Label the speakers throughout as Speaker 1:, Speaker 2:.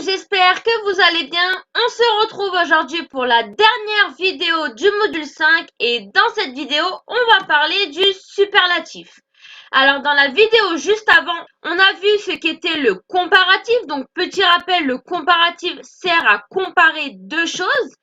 Speaker 1: j'espère que vous allez bien. On se retrouve aujourd'hui pour la dernière vidéo du module 5 et dans cette vidéo, on va parler du superlatif. Alors dans la vidéo juste avant, on a vu ce qu'était le comparatif. Donc petit rappel, le comparatif sert à comparer deux choses.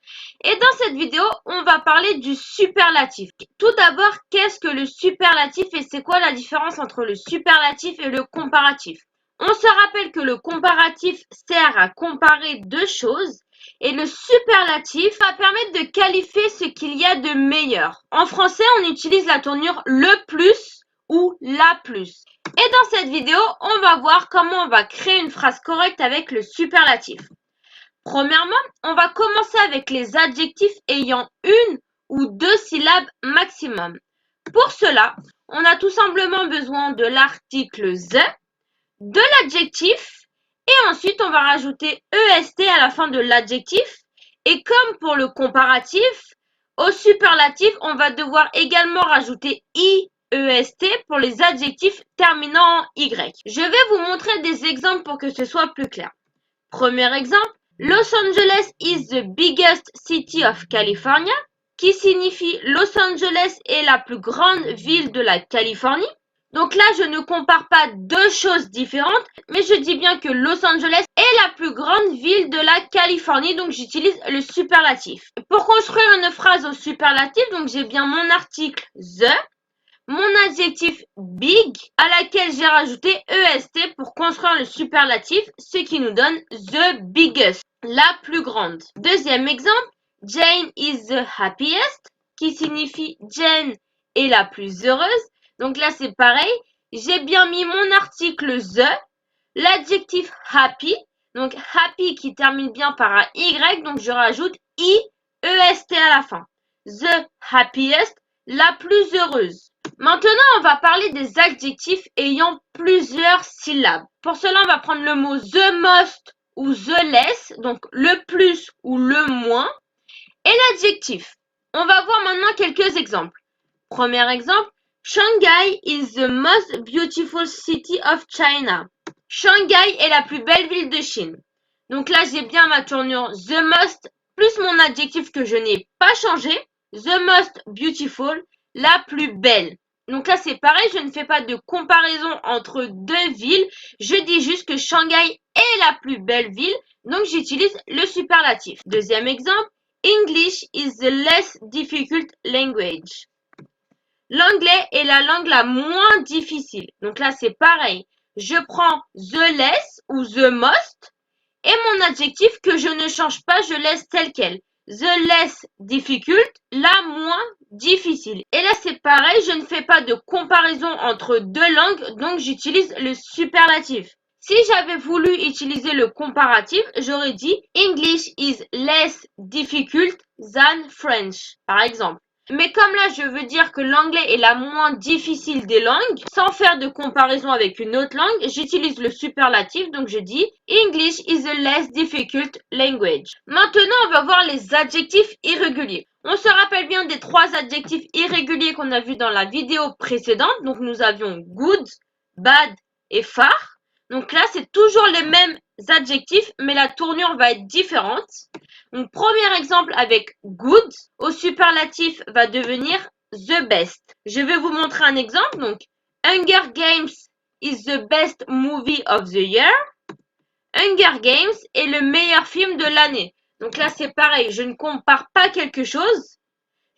Speaker 1: Et dans cette vidéo, on va parler du superlatif. Tout d'abord, qu'est-ce que le superlatif et c'est quoi la différence entre le superlatif et le comparatif? On se rappelle que le comparatif sert à comparer deux choses et le superlatif va permettre de qualifier ce qu'il y a de meilleur. En français, on utilise la tournure le plus ou la plus. Et dans cette vidéo, on va voir comment on va créer une phrase correcte avec le superlatif. Premièrement, on va commencer avec les adjectifs ayant une ou deux syllabes maximum. Pour cela, on a tout simplement besoin de l'article the, de l'adjectif et ensuite on va rajouter EST à la fin de l'adjectif. Et comme pour le comparatif, au superlatif, on va devoir également rajouter IEST pour les adjectifs terminant en Y. Je vais vous montrer des exemples pour que ce soit plus clair. Premier exemple, Los Angeles is the biggest city of California, qui signifie Los Angeles est la plus grande ville de la Californie. Donc là, je ne compare pas deux choses différentes, mais je dis bien que Los Angeles est la plus grande ville de la Californie, donc j'utilise le superlatif. Pour construire une phrase au superlatif, donc j'ai bien mon article the, mon adjectif big, à laquelle j'ai rajouté EST pour construire le superlatif, ce qui nous donne the biggest, la plus grande. Deuxième exemple, Jane is the happiest, qui signifie Jane est la plus heureuse. Donc là, c'est pareil. J'ai bien mis mon article the, l'adjectif happy. Donc happy qui termine bien par un Y. Donc je rajoute IEST à la fin. The happiest, la plus heureuse. Maintenant, on va parler des adjectifs ayant plusieurs syllabes. Pour cela, on va prendre le mot the most ou the less. Donc le plus ou le moins. Et l'adjectif. On va voir maintenant quelques exemples. Premier exemple. Shanghai is the most beautiful city of China. Shanghai est la plus belle ville de Chine. Donc là, j'ai bien ma tournure the most plus mon adjectif que je n'ai pas changé. The most beautiful, la plus belle. Donc là, c'est pareil, je ne fais pas de comparaison entre deux villes. Je dis juste que Shanghai est la plus belle ville. Donc j'utilise le superlatif. Deuxième exemple. English is the less difficult language. L'anglais est la langue la moins difficile. Donc là, c'est pareil. Je prends the less ou the most et mon adjectif que je ne change pas, je laisse tel quel. The less difficult, la moins difficile. Et là, c'est pareil, je ne fais pas de comparaison entre deux langues, donc j'utilise le superlatif. Si j'avais voulu utiliser le comparatif, j'aurais dit English is less difficult than French, par exemple. Mais comme là, je veux dire que l'anglais est la moins difficile des langues, sans faire de comparaison avec une autre langue, j'utilise le superlatif, donc je dis English is a less difficult language. Maintenant, on va voir les adjectifs irréguliers. On se rappelle bien des trois adjectifs irréguliers qu'on a vus dans la vidéo précédente. Donc, nous avions good, bad et far. Donc là, c'est toujours les mêmes adjectifs, mais la tournure va être différente. Donc, premier exemple avec good, au superlatif va devenir the best. Je vais vous montrer un exemple. Donc, Hunger Games is the best movie of the year. Hunger Games est le meilleur film de l'année. Donc là, c'est pareil, je ne compare pas quelque chose.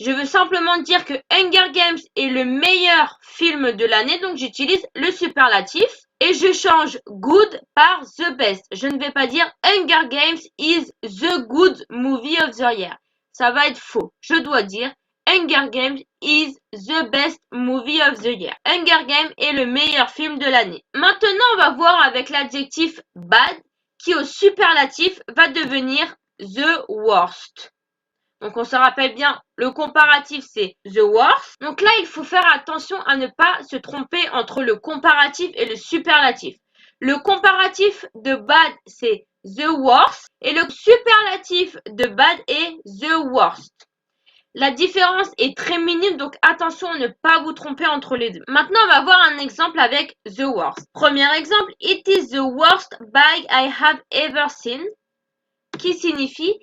Speaker 1: Je veux simplement dire que Hunger Games est le meilleur film de l'année, donc j'utilise le superlatif et je change good par the best. Je ne vais pas dire Hunger Games is the good movie of the year. Ça va être faux. Je dois dire Hunger Games is the best movie of the year. Hunger Games est le meilleur film de l'année. Maintenant, on va voir avec l'adjectif bad qui au superlatif va devenir the worst. Donc, on se rappelle bien, le comparatif, c'est the worst. Donc là, il faut faire attention à ne pas se tromper entre le comparatif et le superlatif. Le comparatif de bad, c'est the worst. Et le superlatif de bad est the worst. La différence est très minime, donc attention à ne pas vous tromper entre les deux. Maintenant, on va voir un exemple avec the worst. Premier exemple, it is the worst bag I have ever seen, qui signifie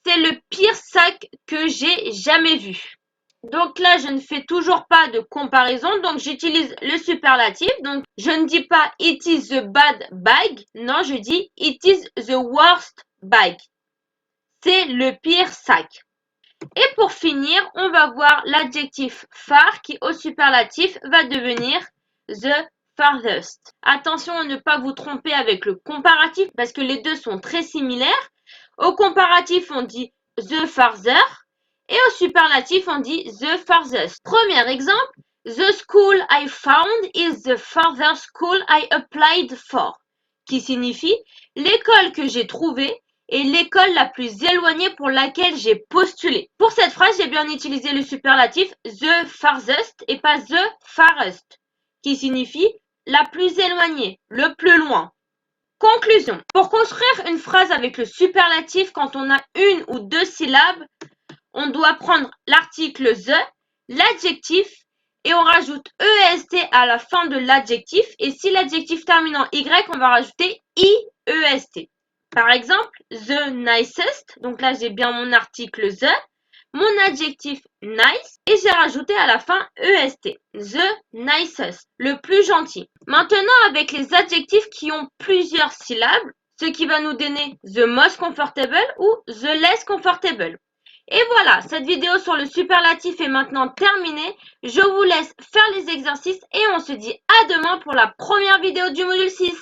Speaker 1: c'est le pire sac que j'ai jamais vu. Donc là, je ne fais toujours pas de comparaison, donc j'utilise le superlatif. Donc je ne dis pas it is the bad bag, non, je dis it is the worst bag. C'est le pire sac. Et pour finir, on va voir l'adjectif far qui au superlatif va devenir the farthest. Attention à ne pas vous tromper avec le comparatif parce que les deux sont très similaires. Au comparatif, on dit the farther et au superlatif, on dit the farthest. Premier exemple, the school I found is the farthest school I applied for, qui signifie l'école que j'ai trouvée est l'école la plus éloignée pour laquelle j'ai postulé. Pour cette phrase, j'ai bien utilisé le superlatif the farthest et pas the farthest, qui signifie la plus éloignée, le plus loin. Conclusion. Pour construire une phrase avec le superlatif, quand on a une ou deux syllabes, on doit prendre l'article the, l'adjectif, et on rajoute EST à la fin de l'adjectif. Et si l'adjectif termine en Y, on va rajouter IEST. Par exemple, the nicest, donc là j'ai bien mon article the, mon adjectif nice, et j'ai rajouté à la fin EST, the nicest, le plus gentil. Maintenant, avec les adjectifs qui ont plusieurs syllabes, ce qui va nous donner the most comfortable ou the less comfortable. Et voilà, cette vidéo sur le superlatif est maintenant terminée. Je vous laisse faire les exercices et on se dit à demain pour la première vidéo du module 6.